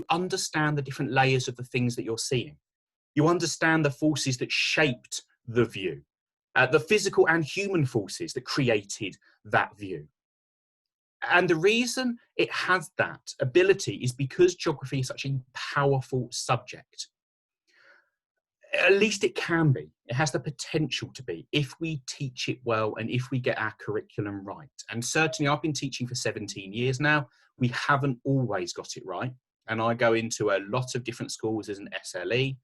understand the different layers of the things that you're seeing. You understand the forces that shaped the view, the physical and human forces that created that view. And the reason it has that ability is because geography is such a powerful subject. At least it can be. It has the potential to be if we teach it well and if we get our curriculum right. And certainly I've been teaching for 17 years now. We haven't always got it right. And I go into a lot of different schools as an SLE.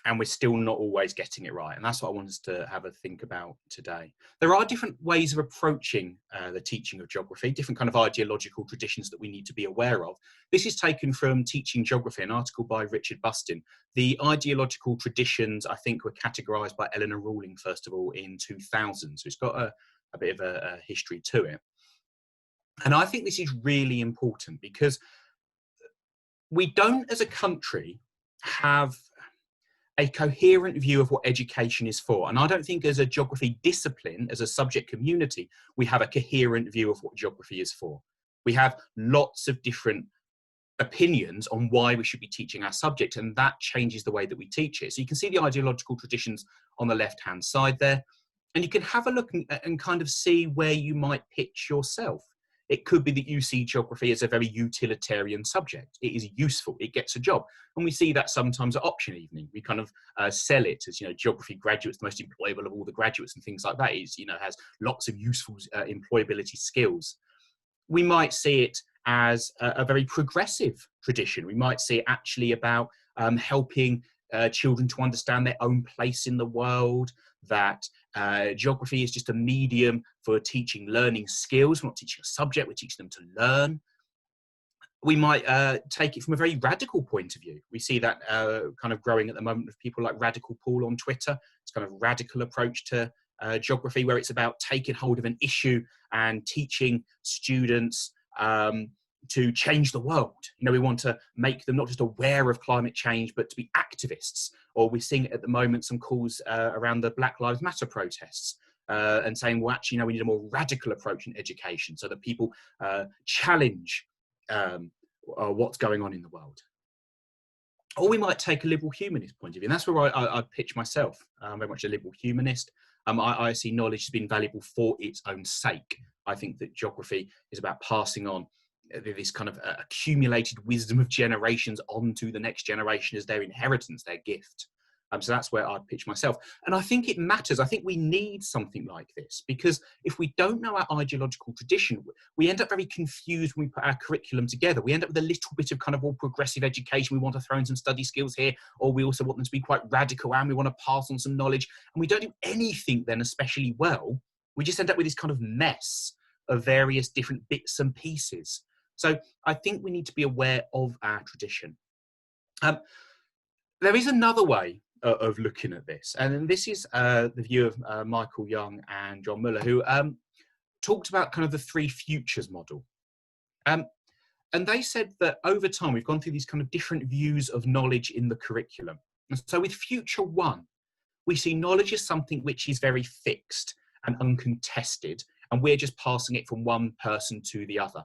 And we're still not always getting it right. And that's what I want us to have a think about today. There are different ways of approaching the teaching of geography, different kind of ideological traditions that we need to be aware of. This is taken from Teaching Geography, an article by Richard Bustin. The ideological traditions, I think, were categorized by Eleanor Rawling, first of all, in 2000. So it's got a bit of a history to it. And I think this is really important because we don't, as a country, have a coherent view of what education is for. And I don't think as a geography discipline, as a subject community, we have a coherent view of what geography is for. We have lots of different opinions on why we should be teaching our subject, and that changes the way that we teach it. So you can see the ideological traditions on the left-hand side there, and you can have a look and kind of see where you might pitch yourself. It could be that you see geography as a very utilitarian subject. It is useful, it gets a job. And we see that sometimes at option evening. We kind of sell it as, geography graduates, the most employable of all the graduates and things like that. Is, has lots of useful employability skills. We might see it as a very progressive tradition. We might see it actually about helping children to understand their own place in the world, that geography is just a medium for teaching learning skills. We're not teaching a subject, we're teaching them to learn. We might take it from a very radical point of view. We see that kind of growing at the moment with people like Radical Paul on Twitter. It's kind of radical approach to geography, where it's about taking hold of an issue and teaching students to change the world. We want to make them not just aware of climate change, but to be activists. Or we're seeing at the moment some calls around the Black Lives Matter protests and saying, well, actually, we need a more radical approach in education so that people challenge what's going on in the world. Or we might take a liberal humanist point of view. And that's where I pitch myself. I'm very much a liberal humanist. I see knowledge as being valuable for its own sake. I think that geography is about passing on this kind of accumulated wisdom of generations onto the next generation as their inheritance, their gift. So that's where I pitch myself. And I think it matters. I think we need something like this, because if we don't know our ideological tradition, we end up very confused when we put our curriculum together. We end up with a little bit of kind of all progressive education. We want to throw in some study skills here, or we also want them to be quite radical, and we want to pass on some knowledge. And we don't do anything then especially well. We just end up with this kind of mess of various different bits and pieces. So I think we need to be aware of our tradition. There is another way of looking at this, and this is the view of Michael Young and John Muller, who talked about kind of the three futures model. And they said that over time, we've gone through these kind of different views of knowledge in the curriculum. And so with future one, we see knowledge as something which is very fixed and uncontested, and we're just passing it from one person to the other.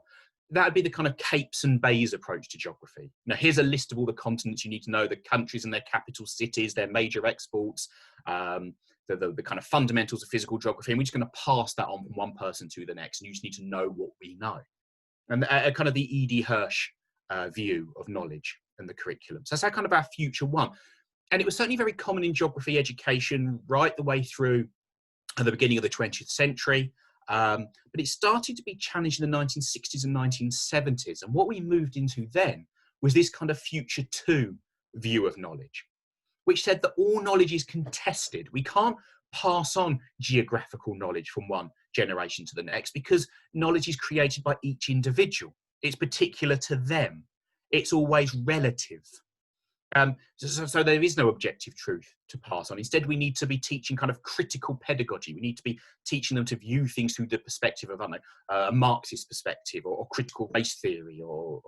That would be the kind of capes and bays approach to geography. Now, here's a list of all the continents you need to know, the countries and their capital cities, their major exports, the kind of fundamentals of physical geography, and we're just going to pass that on from one person to the next, and you just need to know what we know. And kind of the E.D. Hirsch view of knowledge and the curriculum. So that's kind of our future one. And it was certainly very common in geography education right the way through at the beginning of the 20th century. But it started to be challenged in the 1960s and 1970s. And what we moved into then was this kind of future two view of knowledge, which said that all knowledge is contested. We can't pass on geographical knowledge from one generation to the next, because knowledge is created by each individual. It's particular to them. It's always relative. So there is no objective truth to pass on. Instead, we need to be teaching kind of critical pedagogy. We need to be teaching them to view things through the perspective of a Marxist perspective, or critical race theory, or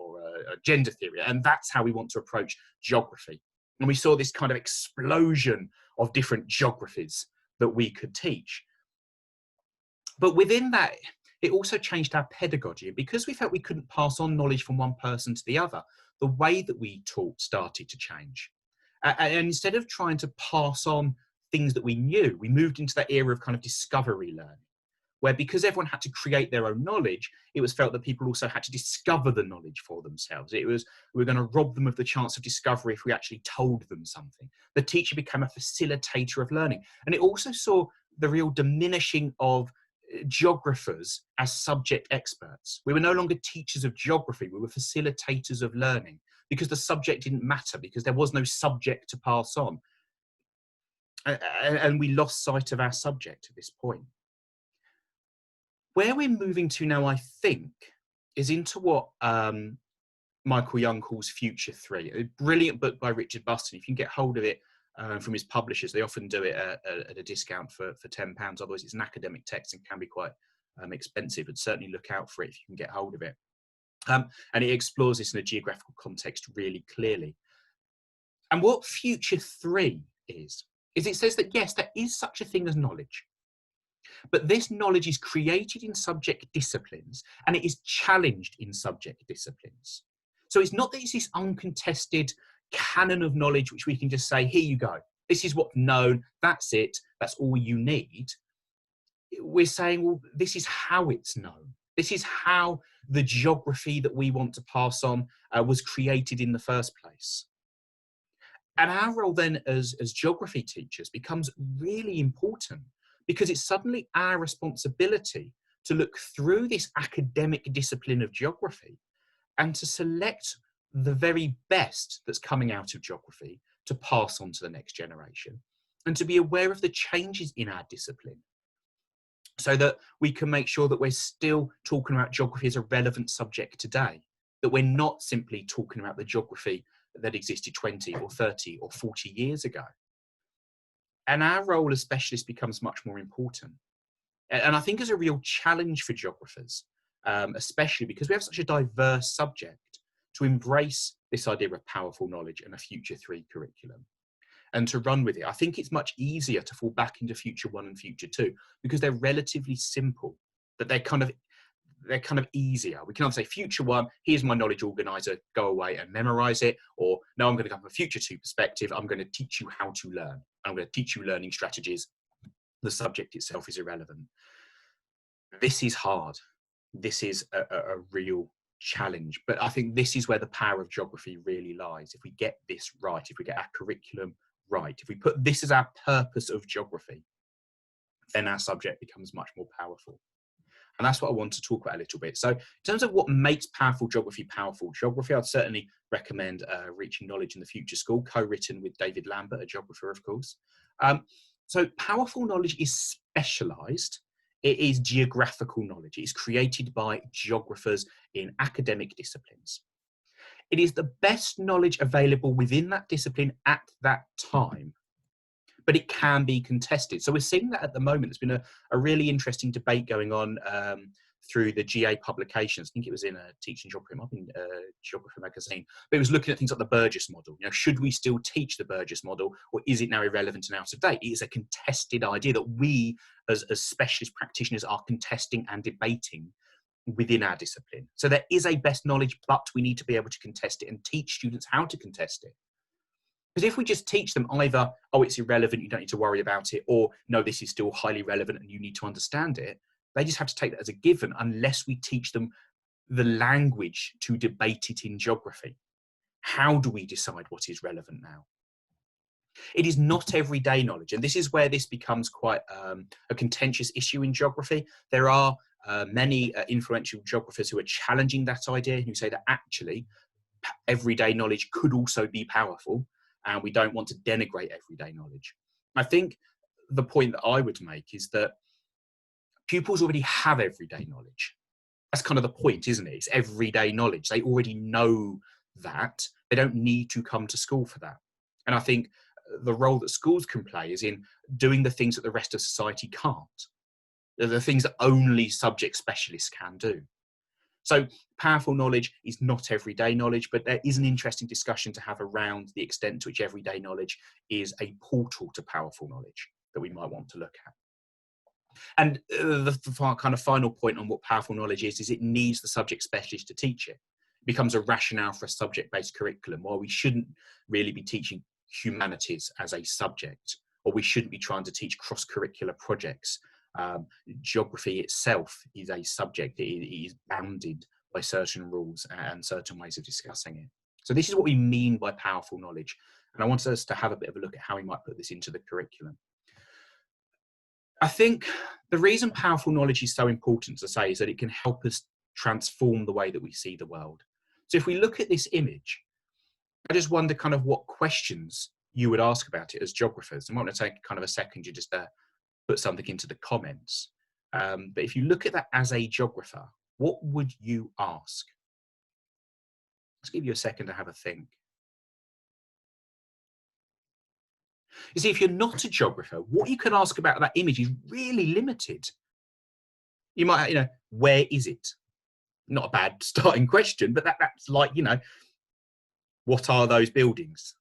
gender theory. And that's how we want to approach geography. And we saw this kind of explosion of different geographies that we could teach. But within that, It also changed our pedagogy. And because we felt we couldn't pass on knowledge from one person to the other, the way that we taught started to change. And instead of trying to pass on things that we knew, we moved into that era of kind of discovery learning, where because everyone had to create their own knowledge, it was felt that people also had to discover the knowledge for themselves. It was, we were going to rob them of the chance of discovery if we actually told them something. The teacher became a facilitator of learning. And it also saw the real diminishing of geographers as subject experts. We were no longer teachers of geography, we were facilitators of learning, because the subject didn't matter, because there was no subject to pass on. And we lost sight of our subject at this point. Where we're moving to now, I think, is into what Michael Young calls Future 3, a brilliant book by Richard Buston. If you can get hold of it from his publishers, they often do it at a discount for £10. Otherwise, it's an academic text and can be quite expensive, but certainly look out for it if you can get hold of it. And it explores this in a geographical context really clearly. And what Future 3 is it says that, yes, there is such a thing as knowledge, but this knowledge is created in subject disciplines and it is challenged in subject disciplines. So it's not that it's this uncontested canon of knowledge which we can just say, here you go, this is what's known, that's it, that's all you need. We're saying, well, this is how it's known. This is how the geography that we want to pass on was created in the first place. And our role then as geography teachers becomes really important, because it's suddenly our responsibility to look through this academic discipline of geography and to select the very best that's coming out of geography to pass on to the next generation, and to be aware of the changes in our discipline, so that we can make sure that we're still talking about geography as a relevant subject today, that we're not simply talking about the geography that existed 20 or 30 or 40 years ago. And our role as specialists becomes much more important. And I think is a real challenge for geographers, especially because we have such a diverse subject, to embrace this idea of powerful knowledge and a Future 3 curriculum, and to run with it. I think it's much easier to fall back into Future 1 and Future 2 because they're relatively simple, but they're kind of easier. We can either say Future 1, here's my knowledge organizer, go away and memorize it, or no, I'm going to come from a Future 2 perspective, I'm going to teach you how to learn. I'm going to teach you learning strategies. The subject itself is irrelevant. This is hard. This is a real challenge, but I think this is where the power of geography really lies. If we get this right, if we get our curriculum right, if we put this as our purpose of geography, then our subject becomes much more powerful. And that's what I want to talk about a little bit. So in terms of what makes powerful geography, I'd certainly recommend Reaching Knowledge in the Future School, co-written with David Lambert, a geographer, of course. So powerful knowledge is specialised. It is geographical knowledge. It is created by geographers in academic disciplines. It is the best knowledge available within that discipline at that time, but it can be contested. So we're seeing that at the moment. There's been a really interesting debate going on through the GA publications. I think it was in a Teaching Geography, it might have been Geography magazine, but it was looking at things like the Burgess model. You know, should we still teach the Burgess model, or is it now irrelevant and out of date? It is a contested idea that we as specialist practitioners are contesting and debating within our discipline. So there is a best knowledge, but we need to be able to contest it and teach students how to contest it. Because if we just teach them either, oh, it's irrelevant, you don't need to worry about it, or no, this is still highly relevant and you need to understand it, they just have to take that as a given unless we teach them the language to debate it in geography. How do we decide what is relevant now? It is not everyday knowledge, and this is where this becomes quite a contentious issue in geography. There are many influential geographers who are challenging that idea, who say that actually everyday knowledge could also be powerful, and we don't want to denigrate everyday knowledge. I think the point that I would make is that pupils already have everyday knowledge. That's kind of the point, isn't it? It's everyday knowledge. They already know that. They don't need to come to school for that. And I think the role that schools can play is in doing the things that the rest of society can't. They're the things that only subject specialists can do. So powerful knowledge is not everyday knowledge, but there is an interesting discussion to have around the extent to which everyday knowledge is a portal to powerful knowledge that we might want to look at. And the kind of final point on what powerful knowledge is it needs the subject specialist to teach it. It becomes a rationale for a subject-based curriculum, while we shouldn't really be teaching humanities as a subject, or we shouldn't be trying to teach cross-curricular projects. Geography itself is a subject. It is bounded by certain rules and certain ways of discussing it. So this is what we mean by powerful knowledge. And I want us to have a bit of a look at how we might put this into the curriculum. I think the reason powerful knowledge is so important to say is that it can help us transform the way that we see the world. So if we look at this image, I just wonder kind of what questions you would ask about it as geographers. I'm going to take kind of a second to just put something into the comments. But if you look at that as a geographer, what would you ask? Let's give you a second to have a think. You see, if you're not a geographer, what you can ask about that image is really limited. You might, where is it? Not a bad starting question, but that's like, what are those buildings?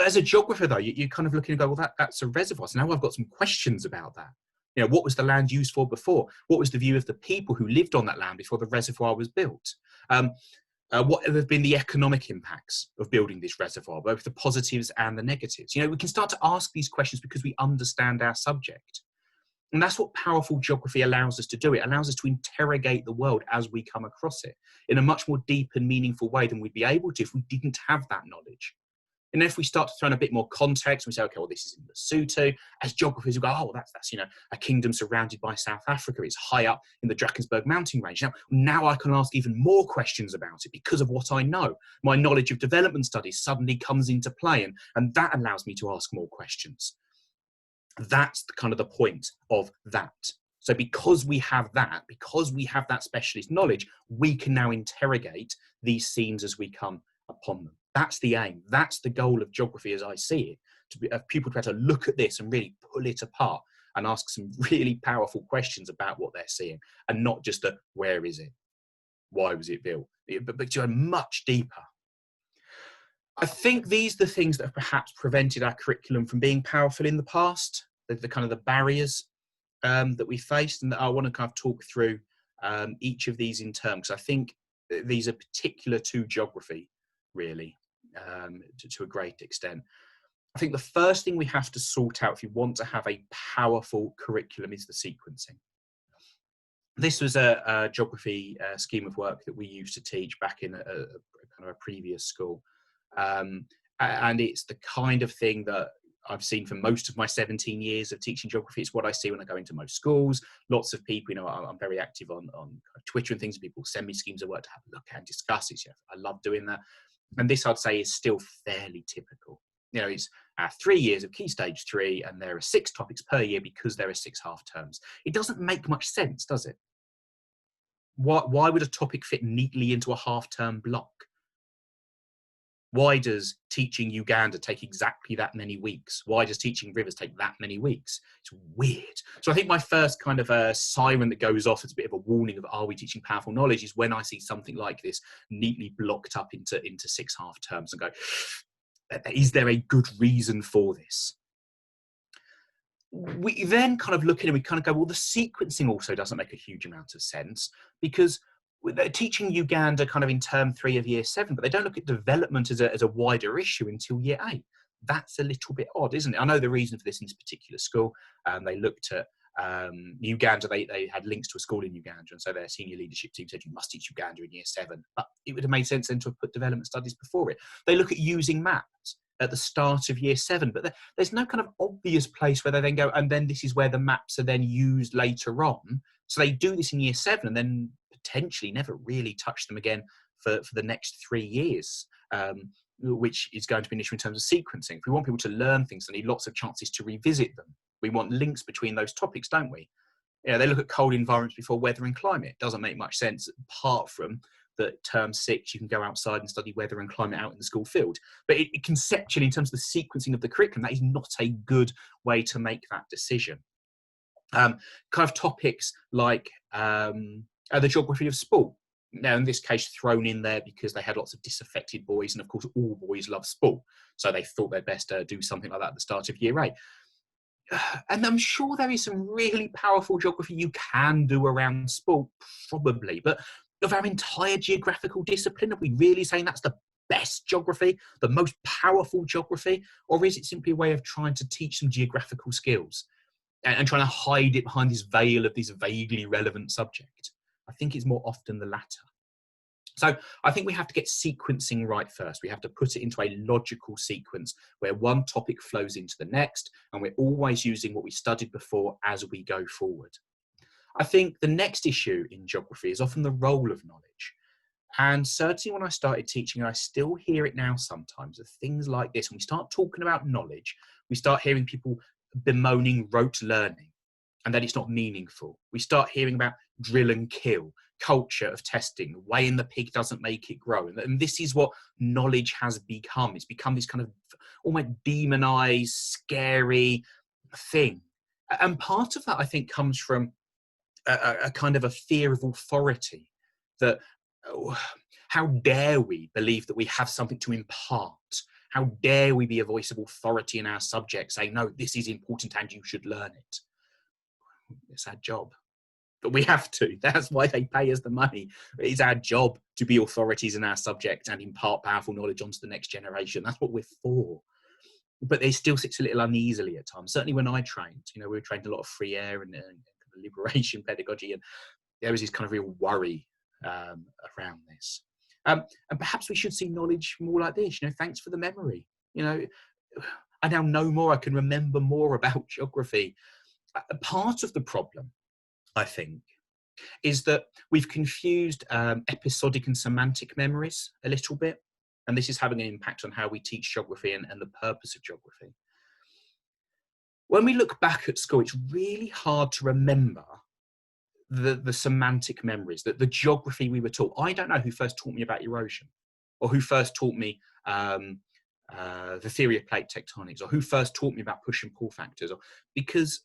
As a geographer, though, you're kind of looking and go, well, that's a reservoir. So now I've got some questions about that. What was the land used for before? What was the view of the people who lived on that land before the reservoir was built? What have been the economic impacts of building this reservoir, both the positives and the negatives? We can start to ask these questions because we understand our subject. And that's what powerful geography allows us to do. It allows us to interrogate the world as we come across it in a much more deep and meaningful way than we'd be able to if we didn't have that knowledge. And if we start to throw in a bit more context, we say, okay, well, this is in Lesotho. As geographers, we go, oh, that's a kingdom surrounded by South Africa. It's high up in the Drakensberg mountain range. Now I can ask even more questions about it because of what I know. My knowledge of development studies suddenly comes into play, and that allows me to ask more questions. That's kind of the point of that. So because we have that specialist knowledge, we can now interrogate these scenes as we come upon them. That's the aim. That's the goal of geography as I see it, to people to be able to look at this and really pull it apart and ask some really powerful questions about what they're seeing, and not just where is it? Why was it built? But to go much deeper. I think these are the things that have perhaps prevented our curriculum from being powerful in the past, the kind of the barriers that we faced, and that I want to kind of talk through each of these in turn, because I think these are particular to geography, really, to a great extent. I think the first thing we have to sort out if you want to have a powerful curriculum is the sequencing. This was a geography scheme of work that we used to teach back in a kind of a previous school. And it's the kind of thing that I've seen for most of my 17 years of teaching geography. It's what I see when I go into most schools. Lots of people, I'm very active on Twitter and things. People send me schemes of work to have a look at and discuss it. I love doing that. And this, I'd say, is still fairly typical. It's 3 years of Key Stage 3, and there are 6 topics per year because there are 6 half terms. It doesn't make much sense, does it? Why would a topic fit neatly into a half term block? Why does teaching Uganda take exactly that many weeks? Why does teaching rivers take that many weeks? It's weird. So I think my first kind of siren that goes off as a bit of a warning of, are we teaching powerful knowledge, is when I see something like this neatly blocked up into 6 half terms and go, is there a good reason for this? We then kind of look at it and we kind of go, well, the sequencing also doesn't make a huge amount of sense, because they're teaching Uganda kind of in term 3 of year 7, but they don't look at development as a wider issue until year 8. That's a little bit odd, isn't it? I know the reason for this in this particular school. They looked at Uganda. They had links to a school in Uganda, and so their senior leadership team said you must teach Uganda in year 7. But it would have made sense then to have put development studies before it. They look at using maps at the start of year 7, but there's no kind of obvious place where they then go, and then this is where the maps are then used later on. So they do this in year 7 and then potentially never really touch them again for the next 3 years, which is going to be an issue in terms of sequencing. If we want people to learn things, they need lots of chances to revisit them. We want links between those topics, don't we? They look at cold environments before weather and climate. It doesn't make much sense, apart from that term 6, you can go outside and study weather and climate out in the school field. But it conceptually, in terms of the sequencing of the curriculum, that is not a good way to make that decision. Kind of topics like the geography of sport. Now, in this case, thrown in there because they had lots of disaffected boys, and of course, all boys love sport. So they thought they'd best do something like that at the start of year 8. and I'm sure there is some really powerful geography you can do around sport, probably, but of our entire geographical discipline, are we really saying that's the best geography, the most powerful geography, or is it simply a way of trying to teach some geographical skills and trying to hide it behind this veil of this vaguely relevant subject? I think it's more often the latter. So I think we have to get sequencing right first. We have to put it into a logical sequence where one topic flows into the next, and we're always using what we studied before as we go forward. I think the next issue in geography is often the role of knowledge. And certainly when I started teaching, and I still hear it now sometimes, of things like this. When we start talking about knowledge, we start hearing people bemoaning rote learning and that it's not meaningful. We start hearing about drill and kill, culture of testing, weighing the pig doesn't make it grow. And this is what knowledge has become. It's become this kind of almost demonized, scary thing. And part of that, I think, comes from a kind of a fear of authority, that how dare we believe that we have something to impart? How dare we be a voice of authority in our subject, saying, no, this is important and you should learn it. It's our job, but we have to. That's why they pay us the money. It's our job to be authorities in our subject and impart powerful knowledge onto the next generation. That's what we're for. But they still sits a little uneasily at times. Certainly when I trained, we were trained a lot of free air and liberation pedagogy, and there was this kind of real worry around this. And perhaps we should see knowledge more like this. Thanks for the memory. I now know more. I can remember more about geography. Part of the problem, I think, is that we've confused episodic and semantic memories a little bit. And this is having an impact on how we teach geography and the purpose of geography. When we look back at school, it's really hard to remember the semantic memories, that the geography we were taught. I don't know who first taught me about erosion, or who first taught me the theory of plate tectonics, or who first taught me about push and pull factors, because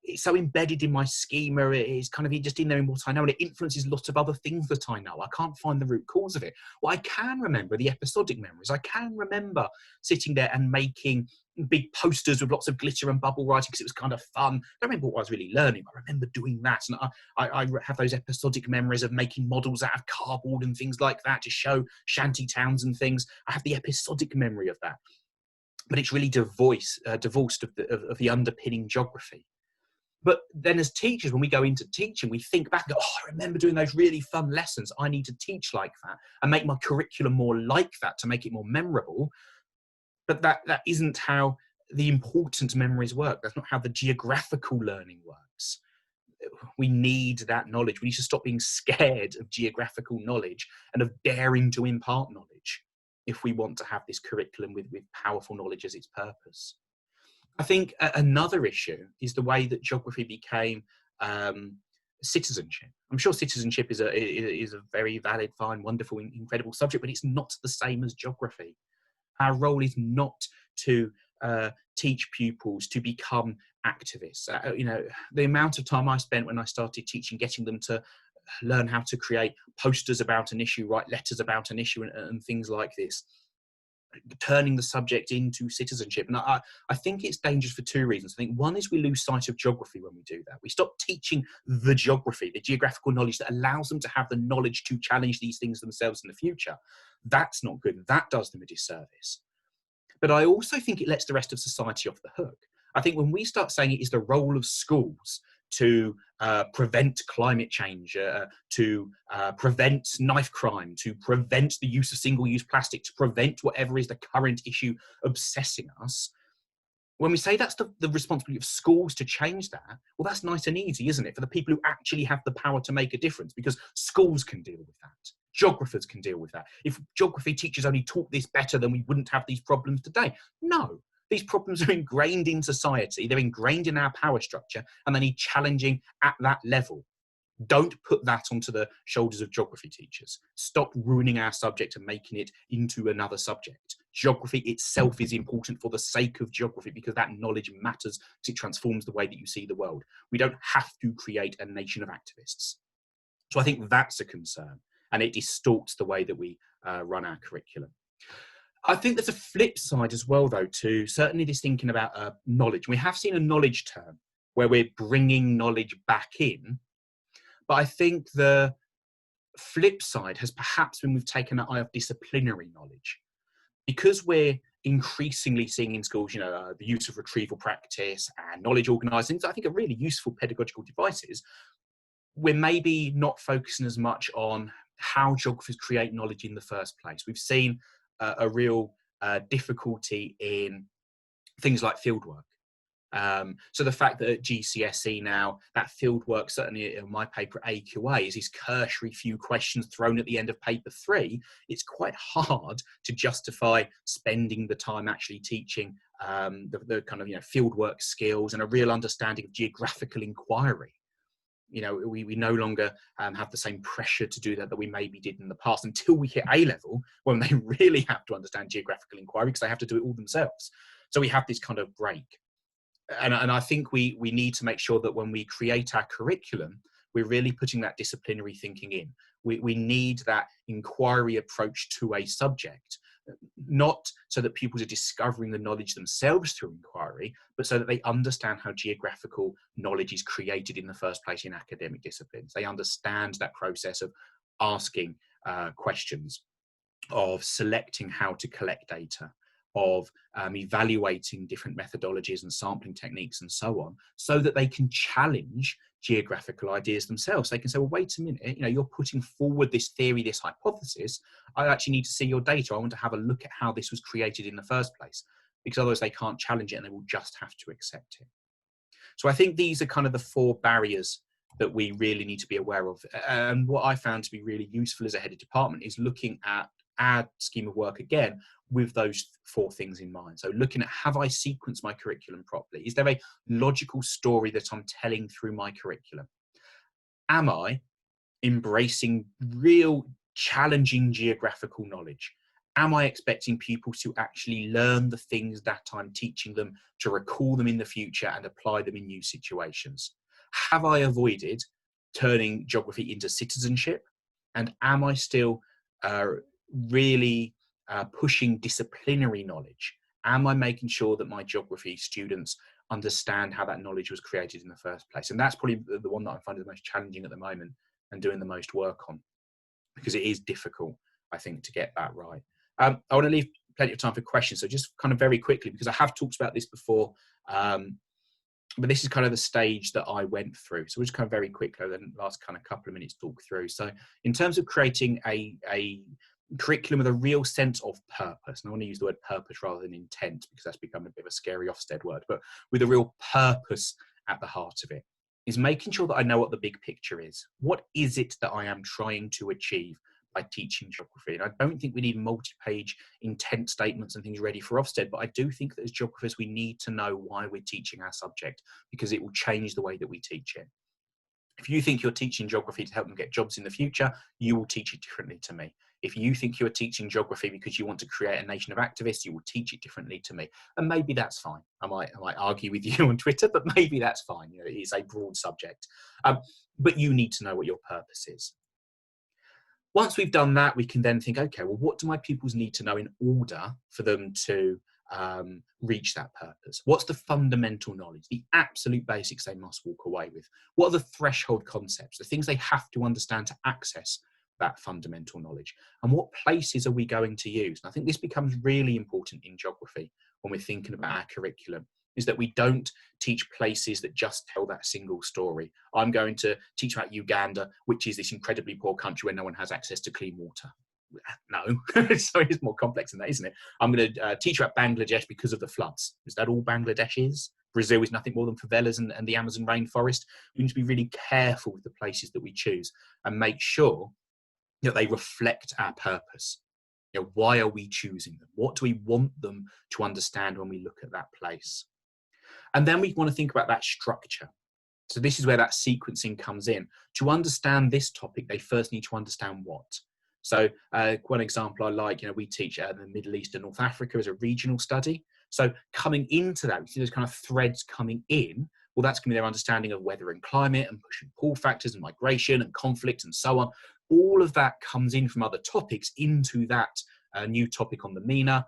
it's so embedded in my schema. It's kind of just in there in what I know, and it influences lots of other things that I know. I can't find the root cause of it. Well, I can remember the episodic memories. I can remember sitting there and making big posters with lots of glitter and bubble writing because it was kind of fun. I don't remember what I was really learning, but I remember doing that. And I have those episodic memories of making models out of cardboard and things like that to show shanty towns and things. I have the episodic memory of that. But it's really divorced of the underpinning geography. But then as teachers, when we go into teaching, we think back and go, I remember doing those really fun lessons. I need to teach like that and make my curriculum more like that to make it more memorable. But that isn't how the important memories work. That's not how the geographical learning works. We need that knowledge. We need to stop being scared of geographical knowledge and of daring to impart knowledge if we want to have this curriculum with powerful knowledge as its purpose. I think another issue is the way that geography became citizenship. I'm sure citizenship is a very valid, fine, wonderful, incredible subject, but it's not the same as geography. Our role is not to teach pupils to become activists. The amount of time I spent when I started teaching, getting them to learn how to create posters about an issue, write letters about an issue, and things like this, turning the subject into citizenship. And I think it's dangerous for two reasons. I think one is we lose sight of geography when we do that. We stop teaching the geography, the geographical knowledge that allows them to have the knowledge to challenge these things themselves in the future. That's not good. That does them a disservice. But I also think it lets the rest of society off the hook. I think when we start saying it is the role of schools to prevent climate change, to prevent knife crime, to prevent the use of single-use plastic, to prevent whatever is the current issue obsessing us, when we say that's the responsibility of schools to change that, well, that's nice and easy, isn't it? For the people who actually have the power to make a difference, because schools can deal with that. Geographers can deal with that. If geography teachers only taught this better, then we wouldn't have these problems today. No. These problems are ingrained in society, they're ingrained in our power structure, and they need challenging at that level. Don't put that onto the shoulders of geography teachers. Stop ruining our subject and making it into another subject. Geography itself is important for the sake of geography, because that knowledge matters, because it transforms the way that you see the world. We don't have to create a nation of activists. So I think that's a concern, and it distorts the way that we run our curriculum. I think there's a flip side as well, though, to certainly this thinking about knowledge. We have seen a knowledge term where we're bringing knowledge back in, but I think the flip side has perhaps been we've taken that eye of disciplinary knowledge. Because we're increasingly seeing in schools, the use of retrieval practice and knowledge organising, I think are really useful pedagogical devices. We're maybe not focusing as much on how geographers create knowledge in the first place. We've seen a real difficulty in things like fieldwork. So the fact that at GCSE now, that fieldwork, certainly in my paper at AQA, is these cursory few questions thrown at the end of paper 3, it's quite hard to justify spending the time actually teaching the kind of fieldwork skills and a real understanding of geographical inquiry. We no longer have the same pressure to do that we maybe did in the past until we hit A level, when they really have to understand geographical inquiry because they have to do it all themselves. So we have this kind of break. And I think we need to make sure that when we create our curriculum, we're really putting that disciplinary thinking in. We need that inquiry approach to a subject, not so that pupils are discovering the knowledge themselves through inquiry, but so that they understand how geographical knowledge is created in the first place in academic disciplines. They understand that process of asking questions, of selecting how to collect data, of evaluating different methodologies and sampling techniques and so on, so that they can challenge geographical ideas themselves. They can say, well, wait a minute, you're putting forward this theory, this hypothesis. I actually need to see your data. I want to have a look at how this was created in the first place, because otherwise they can't challenge it and they will just have to accept it. So I think these are kind of the 4 barriers that we really need to be aware of. And what I found to be really useful as a head of department is looking at our scheme of work again with those 4 things in mind. So looking at, have I sequenced my curriculum properly? Is there a logical story that I'm telling through my curriculum? Am I embracing real challenging geographical knowledge? Am I expecting pupils to actually learn the things that I'm teaching them, to recall them in the future and apply them in new situations? Have I avoided turning geography into citizenship? And am I still really pushing disciplinary knowledge? Am I making sure that my geography students understand how that knowledge was created in the first place? And that's probably the one that I find the most challenging at the moment and doing the most work on, because it is difficult, I think, to get that right. I want to leave plenty of time for questions, so just kind of very quickly, because I have talked about this before, but this is kind of the stage that I went through. So we'll just kind of very quickly, then last kind of couple of minutes talk through. So in terms of creating a curriculum with a real sense of purpose, and I want to use the word purpose rather than intent, because that's become a bit of a scary Ofsted word, but with a real purpose at the heart of it, is making sure that I know what the big picture is. What is it that I am trying to achieve by teaching geography? And I don't think we need multi-page intent statements and things ready for Ofsted, but I do think that as geographers, we need to know why we're teaching our subject, because it will change the way that we teach it. If you think you're teaching geography to help them get jobs in the future, you will teach it differently to me. If you think you're teaching geography because you want to create a nation of activists, you will teach it differently to me. And maybe that's fine. I might argue with you on Twitter, but maybe that's fine. It is a broad subject. But you need to know what your purpose is. Once we've done that, we can then think, okay, well, what do my pupils need to know in order for them to reach that purpose? What's the fundamental knowledge, the absolute basics they must walk away with? What are the threshold concepts, the things they have to understand to access that fundamental knowledge? And what places are we going to use? And I think this becomes really important in geography when we're thinking about our curriculum, is that we don't teach places that just tell that single story. I'm going to teach about Uganda, which is this incredibly poor country where no one has access to clean water. No, so it's more complex than that, isn't it? I'm going to teach about Bangladesh because of the floods. Is that all Bangladesh is? Brazil is nothing more than favelas and the Amazon rainforest. We need to be really careful with the places that we choose and make sure that they reflect our purpose. Why are we choosing them? What do we want them to understand when we look at that place? And then we want to think about that structure. So this is where that sequencing comes in. To understand this topic, they first need to understand what. So one example I like, we teach the Middle East and North Africa as a regional study. So coming into that, we see those kind of threads coming in. Well, that's going to be their understanding of weather and climate and push and pull factors and migration and conflict and so on. All of that comes in from other topics into that a new topic on the MENA.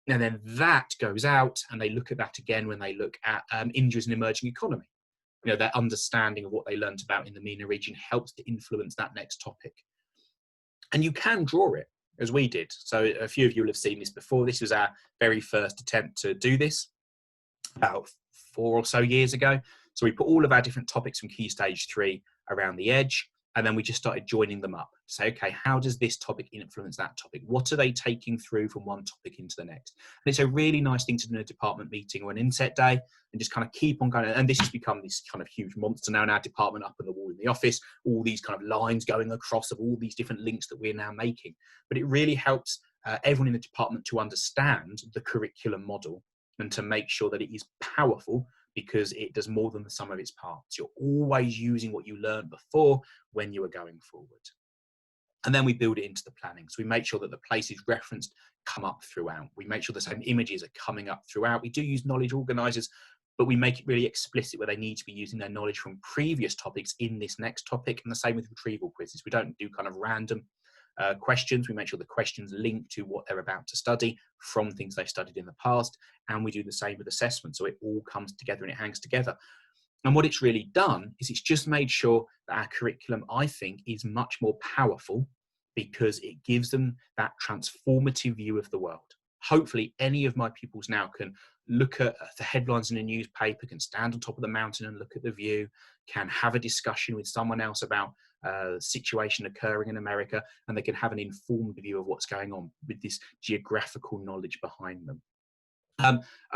And then that goes out and they look at that again when they look at India as an emerging economy. You know, their understanding of what they learned about in the MENA region helps to influence that next topic. And you can draw it, as we did. So a few of you will have seen this before. This was our very first attempt to do this about 4 or so years ago. So we put all of our different topics from Key Stage 3 around the edge, and then we just started joining them up to say, okay, how does this topic influence that topic? What are they taking through from one topic into the next? And it's a really nice thing to do in a department meeting or an inset day, and just kind of keep on going. And this has become this kind of huge monster now in our department, up on the wall in the office, all these kind of lines going across of all these different links that we're now making. But it really helps everyone in the department to understand the curriculum model and to make sure that it is powerful, because it does more than the sum of its parts. You're always using what you learned before when you were going forward. And then we build it into the planning. So we make sure that the places referenced come up throughout. We make sure the same images are coming up throughout. We do use knowledge organisers, but we make it really explicit where they need to be using their knowledge from previous topics in this next topic. And the same with retrieval quizzes. We don't do kind of random questions. We make sure the questions link to what they're about to study from things they've studied in the past. And we do the same with assessment. So it all comes together and it hangs together. And what it's really done is it's just made sure that our curriculum, I think, is much more powerful, because it gives them that transformative view of the world. Hopefully any of my pupils now can look at the headlines in a newspaper, can stand on top of the mountain and look at the view, can have a discussion with someone else about a situation occurring in America, and they can have an informed view of what's going on with this geographical knowledge behind them.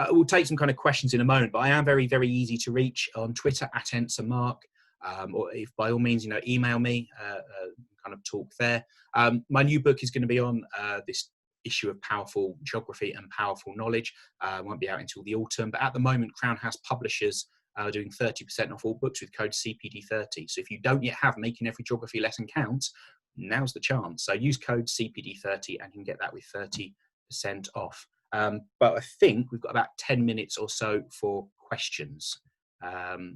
We'll take some kind of questions in a moment, but I am very, very easy to reach on Twitter at EnserMark, or if by all means, email me, kind of talk there. My new book is going to be on this issue of powerful geography and powerful knowledge. Won't be out until the autumn, but at the moment, Crown House Publishers are doing 30% off all books with code CPD30. So if you don't yet have Making Every Geography Lesson Count, now's the chance. So use code CPD30 and you can get that with 30% off. But I think we've got about 10 minutes or so for questions. So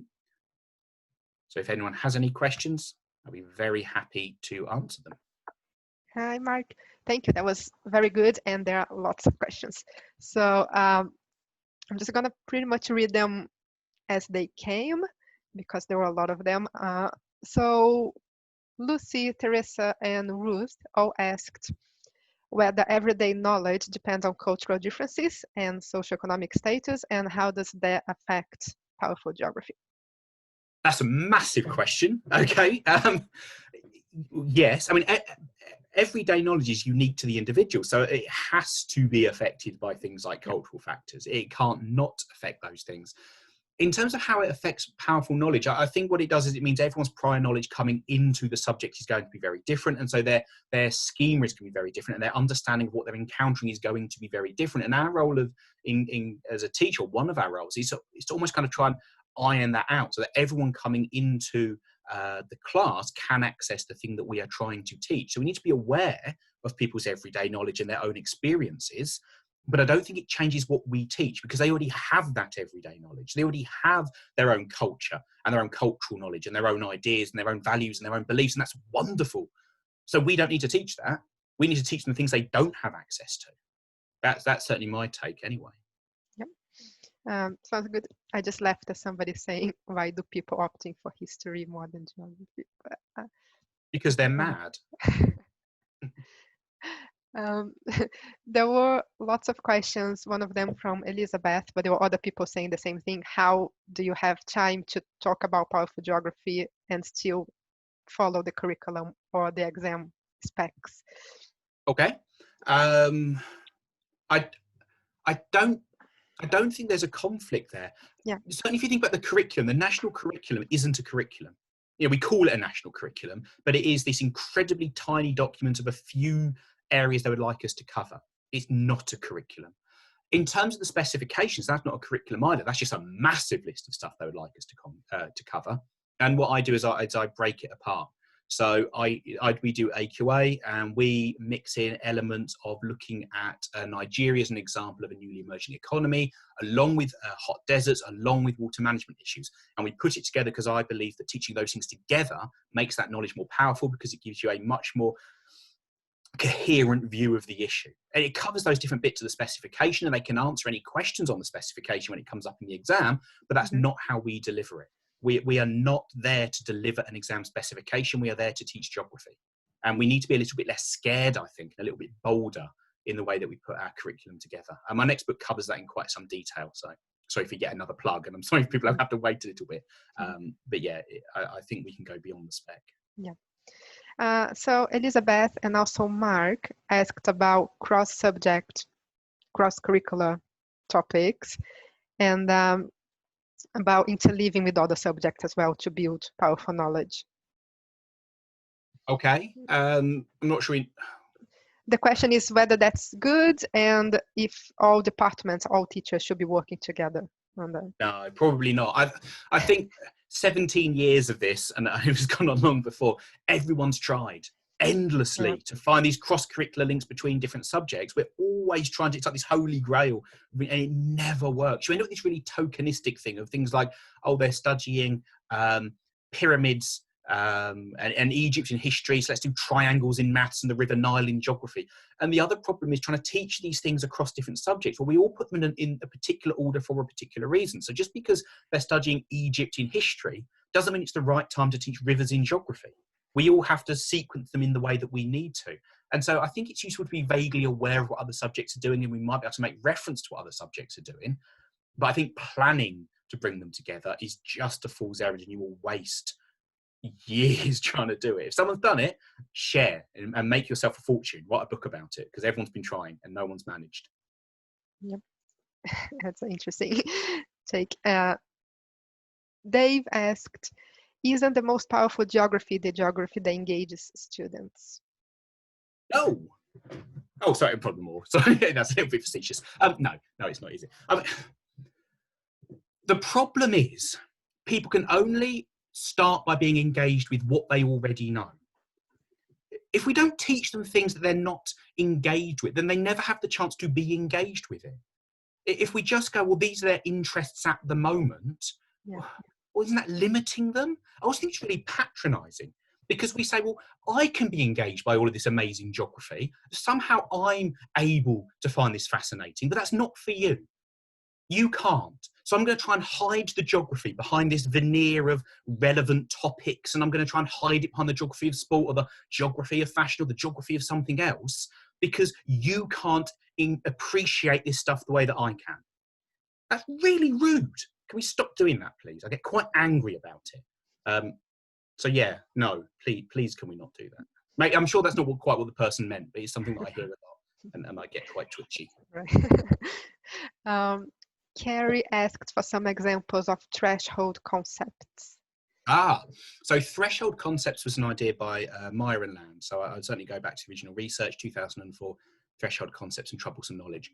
if anyone has any questions, I'll be very happy to answer them. Hi, Mark. Thank you. That was very good. And there are lots of questions. So I'm just going to pretty much read them as they came, because there were a lot of them. So Lucy, Teresa, and Ruth all asked whether everyday knowledge depends on cultural differences and socioeconomic status, and how does that affect powerful geography? That's a massive question. Okay. Yes. I mean, everyday knowledge is unique to the individual, so it has to be affected by things like cultural factors. It can't not affect those things. In terms of how it affects powerful knowledge, I think what it does is it means everyone's prior knowledge coming into the subject is going to be very different. And so their schema is going to be very different, and their understanding of what they're encountering is going to be very different. And our role as a teacher, one of our roles is to almost kind of try and iron that out so that everyone coming into the class can access the thing that we are trying to teach. So we need to be aware of people's everyday knowledge and their own experiences. But I don't think it changes what we teach, because they already have that everyday knowledge. They already have their own culture and their own cultural knowledge and their own ideas and their own values and their own beliefs, and that's wonderful. So we don't need to teach that. We need to teach them things they don't have access to. That's certainly my take anyway. Yep. Sounds good. I just left somebody saying, why do people opting for history more than geography? Because they're mad. There were lots of questions, one of them from Elizabeth, but there were other people saying the same thing. How do you have time to talk about powerful geography and still follow the curriculum or the exam specs? Okay. I don't think there's a conflict there. Yeah. Certainly if you think about the curriculum, the national curriculum isn't a curriculum. We call it a national curriculum, but it is this incredibly tiny document of a few areas they would like us to cover. It's not a curriculum. In terms of the specifications, that's not a curriculum either. That's just a massive list of stuff they would like us to cover. And what I do is I break it apart. So we do AQA, and we mix in elements of looking at Nigeria as an example of a newly emerging economy, along with hot deserts, along with water management issues. And we put it together because I believe that teaching those things together makes that knowledge more powerful, because it gives you a much more coherent view of the issue. And it covers those different bits of the specification, and they can answer any questions on the specification when it comes up in the exam, but that's not how we deliver it. We are not there to deliver an exam specification. We are there to teach geography. And we need to be a little bit less scared, I think, a little bit bolder in the way that we put our curriculum together. And my next book covers that in quite some detail. So sorry if you get another plug, and I'm sorry if people have to wait a little bit. But yeah, I think we can go beyond the spec. Yeah. So Elizabeth and also Mark asked about cross-subject, cross-curricular topics, and about interleaving with other subjects as well to build powerful knowledge. Okay. I'm not sure. The question is whether that's good, and if all departments, all teachers should be working together on that. No, probably not. I think 17 years of this, and it's gone on long before, everyone's tried endlessly to find these cross-curricular links between different subjects. We're always trying to, it's like this holy grail, and it never works. You end up with this really tokenistic thing of things like, oh, they're studying pyramids and Egyptian history, so let's do triangles in maths and the River Nile in geography. And the other problem is trying to teach these things across different subjects. Well, we all put them in a particular order for a particular reason. So just because they're studying Egypt in history doesn't mean it's the right time to teach rivers in geography. We all have to sequence them in the way that we need to. And so I think it's useful to be vaguely aware of what other subjects are doing, and we might be able to make reference to what other subjects are doing. But I think planning to bring them together is just a fool's errand, and you will waste years trying to do it. If someone's done it, share and make yourself a fortune. Write a book about it, because everyone's been trying and no one's managed. Yep. That's an interesting take. Dave asked, isn't the most powerful geography the geography that engages students? No. Oh, sorry, probably more. Sorry, that's a little bit facetious. No, it's not easy. The problem is people can only start by being engaged with what they already know. If we don't teach them things that they're not engaged with, then they never have the chance to be engaged with it. If we just go, well, these are their interests at the moment, well, isn't that limiting them? I also think it's really patronising, because we say, well, I can be engaged by all of this amazing geography. Somehow I'm able to find this fascinating, but that's not for you. You can't. So I'm going to try and hide the geography behind this veneer of relevant topics, and I'm going to try and hide it behind the geography of sport or the geography of fashion or the geography of something else, because you can't appreciate this stuff the way that I can. That's really rude. Can we stop doing that, please? I get quite angry about it. So yeah, no, please can we not do that? Mate, I'm sure that's not quite what the person meant, but it's something that I hear a lot, and I get quite twitchy. Right. Carrie asked for some examples of threshold concepts. So threshold concepts was an idea by Meyer and Land. So I'd certainly go back to the original research, 2004, threshold concepts and troublesome knowledge.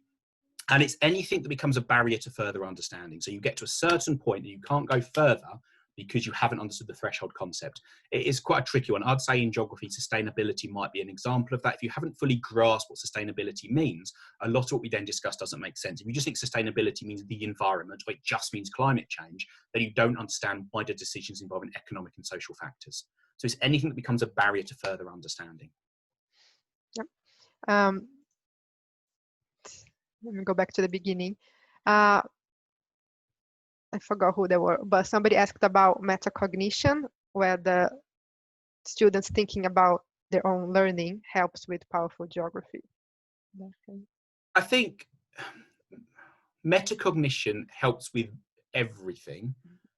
And it's anything that becomes a barrier to further understanding. So you get to a certain point and you can't go further because you haven't understood the threshold concept. It is quite a tricky one. I'd say in geography, sustainability might be an example of that. If you haven't fully grasped what sustainability means, a lot of what we then discuss doesn't make sense. If you just think sustainability means the environment, or it just means climate change, then you don't understand wider decisions involving economic and social factors. So it's anything that becomes a barrier to further understanding. Yep. Let me go back to the beginning. I forgot who they were, but somebody asked about metacognition, where the students thinking about their own learning helps with powerful geography. Okay. I think metacognition helps with everything.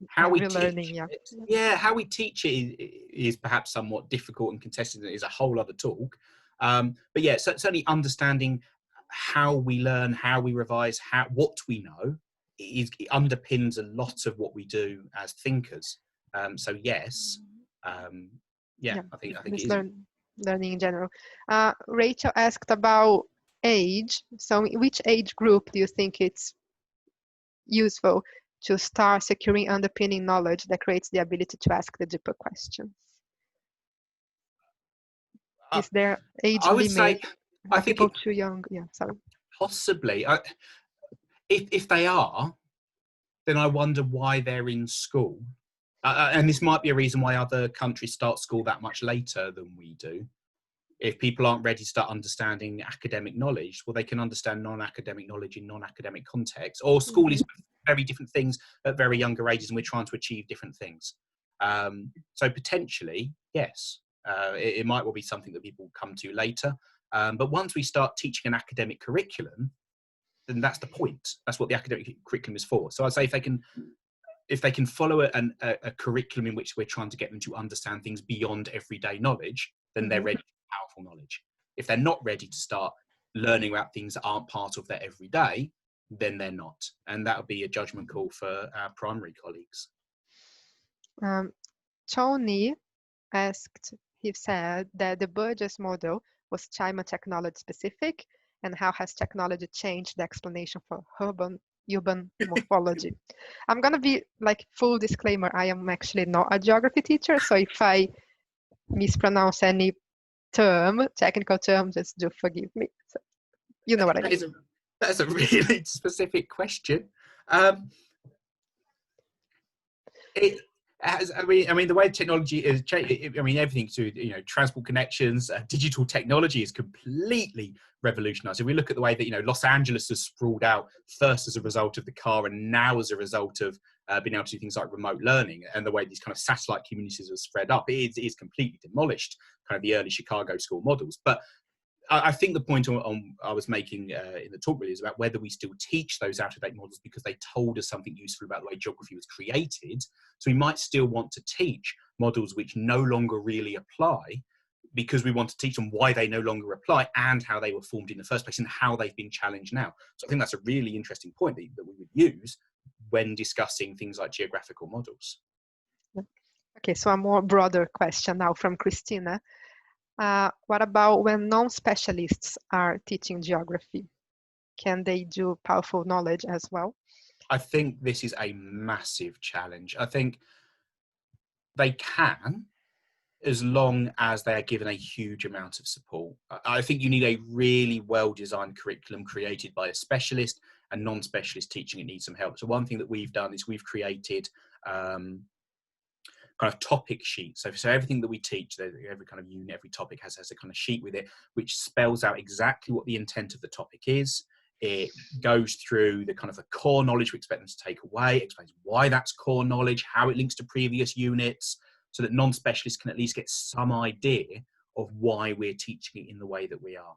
How we teach it, how we teach it is perhaps somewhat difficult and contested. It is a whole other talk. But yeah, certainly understanding how we learn, how we revise, what we know, it underpins a lot of what we do as thinkers. So yes, I think it is. Learning in general. Rachel asked about age. So in which age group do you think it's useful to start securing underpinning knowledge that creates the ability to ask the deeper questions? Is there age I would limit? say, I think people too young. Yeah, sorry. Possibly. If they are, then I wonder why they're in school. And this might be a reason why other countries start school that much later than we do. If people aren't ready to start understanding academic knowledge, well, they can understand non-academic knowledge in non-academic contexts. Or school is very different things at very younger ages, and we're trying to achieve different things. So potentially, yes, it might well be something that people come to later. But once we start teaching an academic curriculum, then that's the point. That's what the academic curriculum is for. So I'd say if they can follow a curriculum in which we're trying to get them to understand things beyond everyday knowledge, then they're ready for powerful knowledge. If they're not ready to start learning about things that aren't part of their everyday, then they're not. And that would be a judgment call for our primary colleagues. Tony asked, he said that the Burgess model was China technology specific, and how has technology changed the explanation for urban morphology? I'm gonna be like, full disclaimer, I am actually not a geography teacher, so if I mispronounce any term, technical term, just do forgive me. So, you know what I mean. That's a really specific question. I mean, the way technology is changing, I mean, everything to, transport connections, digital technology is completely revolutionized. If we look at the way that, Los Angeles has sprawled out first as a result of the car, and now as a result of being able to do things like remote learning, and the way these kind of satellite communities have spread up, it is completely demolished kind of the early Chicago school models. But I think the point I was making in the talk really is about whether we still teach those out-of-date models because they told us something useful about the way geography was created. So we might still want to teach models which no longer really apply, because we want to teach them why they no longer apply and how they were formed in the first place and how they've been challenged now. So I think that's a really interesting point that we would use when discussing things like geographical models. Okay, so a more broader question now from Christina. What about when non-specialists are teaching geography? Can they do powerful knowledge as well? I think this is a massive challenge. I think they can, as long as they are given a huge amount of support. I think you need a really well-designed curriculum created by a specialist, and non-specialist teaching it needs some help. So one thing that we've done is we've created kind of topic sheets. So everything that we teach, every kind of unit, every topic has a kind of sheet with it, which spells out exactly what the intent of the topic is. It goes through the kind of the core knowledge we expect them to take away, explains why that's core knowledge, how it links to previous units, so that non-specialists can at least get some idea of why we're teaching it in the way that we are.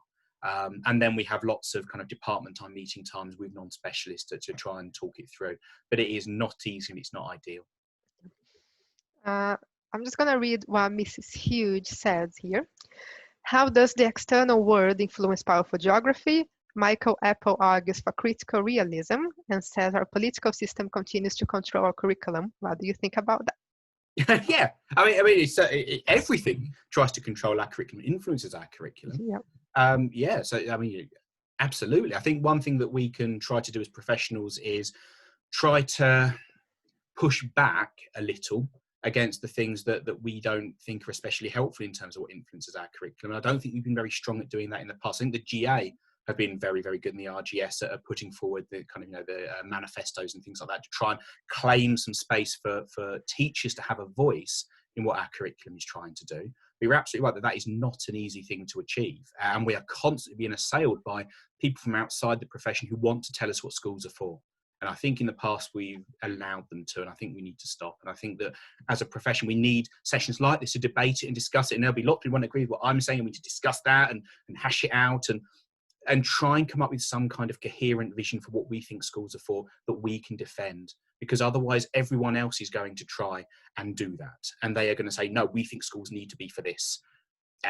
And then we have lots of kind of department time, meeting times with non-specialists to try and talk it through. But it is not easy and it's not ideal. I'm just going to read what Mrs. Huge says here. How does the external world influence powerful geography? Michael Apple argues for critical realism and says our political system continues to control our curriculum. What do you think about that? Yeah, I mean, everything tries to control our curriculum, influences our curriculum. Yeah. So I mean, absolutely. I think one thing that we can try to do as professionals is try to push back a little against the things that we don't think are especially helpful in terms of what influences our curriculum. And I don't think we've been very strong at doing that in the past. I think the GA have been very, very good in the RGS at putting forward the kind of, the manifestos and things like that to try and claim some space for teachers to have a voice in what our curriculum is trying to do. But you're absolutely right that is not an easy thing to achieve. And we are constantly being assailed by people from outside the profession who want to tell us what schools are for. And I think in the past we've allowed them to, and I think we need to stop. And I think that as a profession, we need sessions like this to debate it and discuss it. And there'll be lots of people who won't agree with what I'm saying, and we need to discuss that and hash it out and try and come up with some kind of coherent vision for what we think schools are for that we can defend. Because otherwise everyone else is going to try and do that. And they are going to say, no, we think schools need to be for this.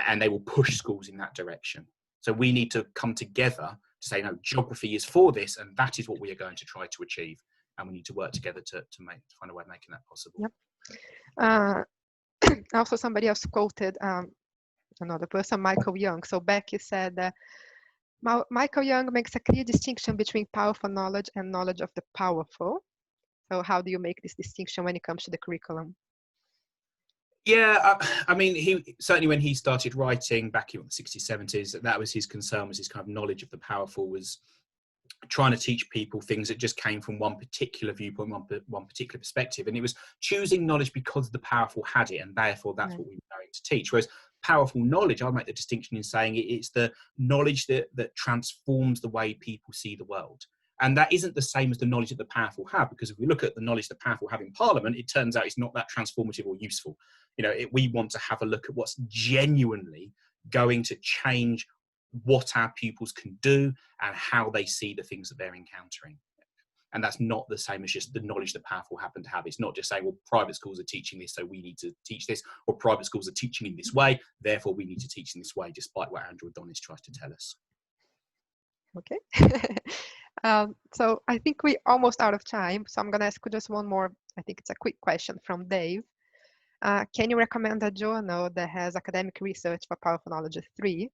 And they will push schools in that direction. So we need to come together to say, no, geography is for this, and that is what we are going to try to achieve. And we need to work together to find a way of making that possible. Yep. Also, somebody else quoted another person, Michael Young. So Becky said that Michael Young makes a clear distinction between powerful knowledge and knowledge of the powerful. So how do you make this distinction when it comes to the curriculum? Yeah, I mean, he certainly, when he started writing back in the 60s, 70s, that was his concern, was his kind of knowledge of the powerful, was trying to teach people things that just came from one particular viewpoint, one particular perspective. And it was choosing knowledge because the powerful had it, and therefore that's what we were going to teach. Whereas powerful knowledge, I make the distinction in saying it's the knowledge that transforms the way people see the world. And that isn't the same as the knowledge that the powerful have, because if we look at the knowledge the powerful have in Parliament, it turns out it's not that transformative or useful. We want to have a look at what's genuinely going to change what our pupils can do and how they see the things that they're encountering. And that's not the same as just the knowledge the powerful happen to have. It's not just saying, well, private schools are teaching this, so we need to teach this, or private schools are teaching in this way, therefore we need to teach in this way, despite what Andrew Adonis tries to tell us. Okay. So I think we're almost out of time. So I'm going to ask you just one more, I think it's a quick question from Dave. Can you recommend a journal that has academic research for Powerful Knowledge 3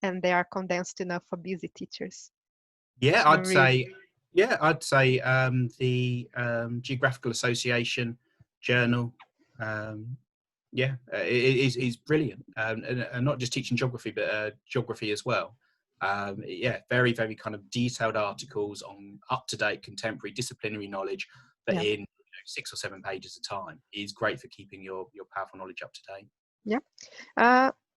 and they are condensed enough for busy teachers? Yeah, I'd say the Geographical Association journal. It is brilliant, and not just teaching geography, but geography as well. Very, very kind of detailed articles on up-to-date contemporary disciplinary knowledge, but in 6 or 7 pages at a time. Is great for keeping your powerful knowledge up to date. Yeah,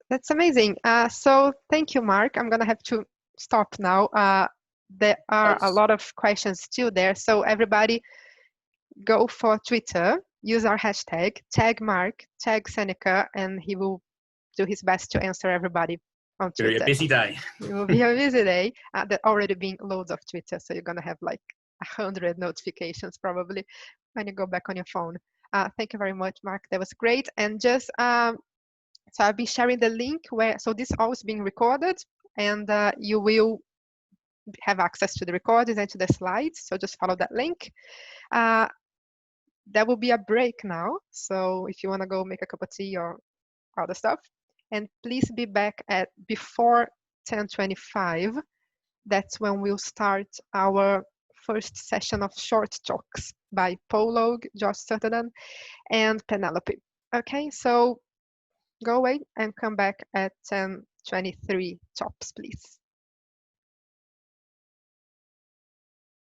that's amazing. So thank you, Mark. I'm gonna have to stop now. There are a lot of questions still there, so everybody go for Twitter, use our hashtag, tag Mark, tag Seneca, and he will do his best to answer everybody on Twitter. It'll be a busy day. It will be a busy day. There already been loads of Twitter, so you're gonna have like 100 notifications probably when you go back on your phone. Thank you very much, Mark. That was great. And just so I'll be sharing the link so this is always being recorded, and you will have access to the recordings and to the slides. So just follow that link. There will be a break now. So if you want to go make a cup of tea or other stuff, and please be back at before 10:25. That's when we'll start our first session of short talks by Polo, Josh Sutherland, and Penelope. Okay, so go away and come back at 10:23 tops, please.